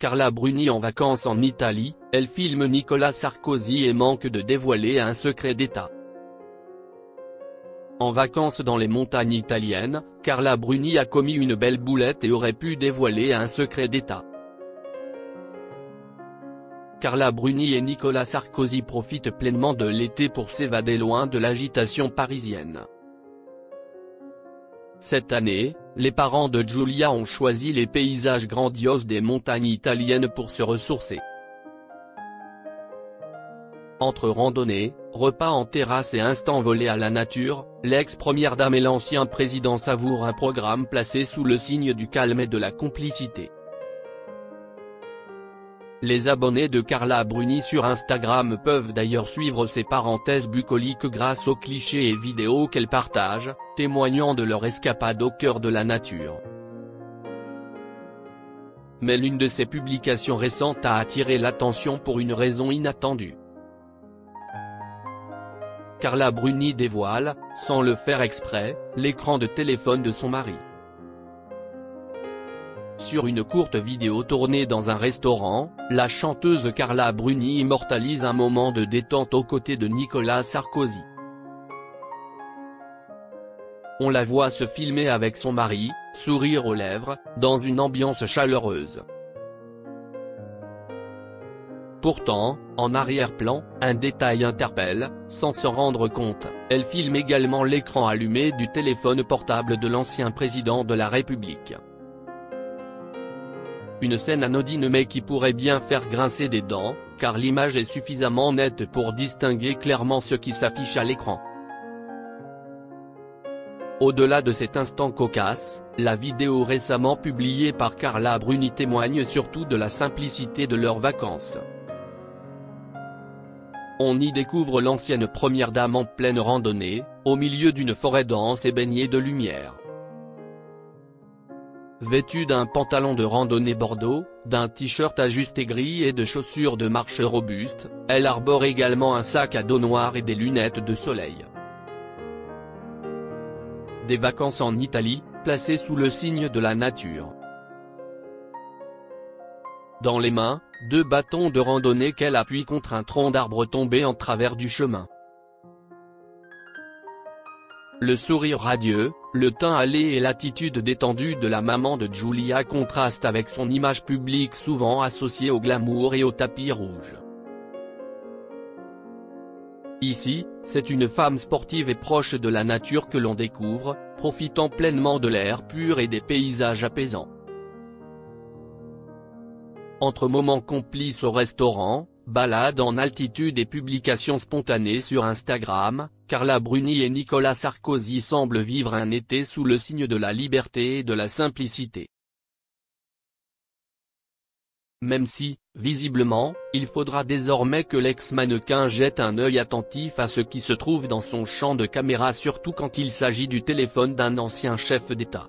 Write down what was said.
Carla Bruni en vacances en Italie, elle filme Nicolas Sarkozy et manque de dévoiler un secret d'État. En vacances dans les montagnes italiennes, Carla Bruni a commis une belle boulette et aurait pu dévoiler un secret d'État. Carla Bruni et Nicolas Sarkozy profitent pleinement de l'été pour s'évader loin de l'agitation parisienne. Cette année, les parents de Giulia ont choisi les paysages grandioses des montagnes italiennes pour se ressourcer. Entre randonnées, repas en terrasse et instants volés à la nature, l'ex-première dame et l'ancien président savourent un programme placé sous le signe du calme et de la complicité. Les abonnés de Carla Bruni sur Instagram peuvent d'ailleurs suivre ces parenthèses bucoliques grâce aux clichés et vidéos qu'elle partage, témoignant de leur escapade au cœur de la nature. Mais l'une de ses publications récentes a attiré l'attention pour une raison inattendue. Carla Bruni dévoile, sans le faire exprès, l'écran de téléphone de son mari. Sur une courte vidéo tournée dans un restaurant, la chanteuse Carla Bruni immortalise un moment de détente aux côtés de Nicolas Sarkozy. On la voit se filmer avec son mari, sourire aux lèvres, dans une ambiance chaleureuse. Pourtant, en arrière-plan, un détail interpelle, sans s'en rendre compte, elle filme également l'écran allumé du téléphone portable de l'ancien président de la République. Une scène anodine mais qui pourrait bien faire grincer des dents, car l'image est suffisamment nette pour distinguer clairement ce qui s'affiche à l'écran. Au-delà de cet instant cocasse, la vidéo récemment publiée par Carla Bruni témoigne surtout de la simplicité de leurs vacances. On y découvre l'ancienne première dame en pleine randonnée, au milieu d'une forêt dense et baignée de lumière. Vêtue d'un pantalon de randonnée bordeaux, d'un t-shirt ajusté gris et de chaussures de marche robustes, elle arbore également un sac à dos noir et des lunettes de soleil. Des vacances en Italie, placées sous le signe de la nature. Dans les mains, 2 bâtons de randonnée qu'elle appuie contre un tronc d'arbre tombé en travers du chemin. Le sourire radieux, le teint hâlé et l'attitude détendue de la maman de Giulia contrastent avec son image publique souvent associée au glamour et au tapis rouge. Ici, c'est une femme sportive et proche de la nature que l'on découvre, profitant pleinement de l'air pur et des paysages apaisants. Entre moments complices au restaurant, balades en altitude et publications spontanées sur Instagram, Carla Bruni et Nicolas Sarkozy semblent vivre un été sous le signe de la liberté et de la simplicité. Même si, visiblement, il faudra désormais que l'ex-mannequin jette un œil attentif à ce qui se trouve dans son champ de caméra surtout quand il s'agit du téléphone d'un ancien chef d'État.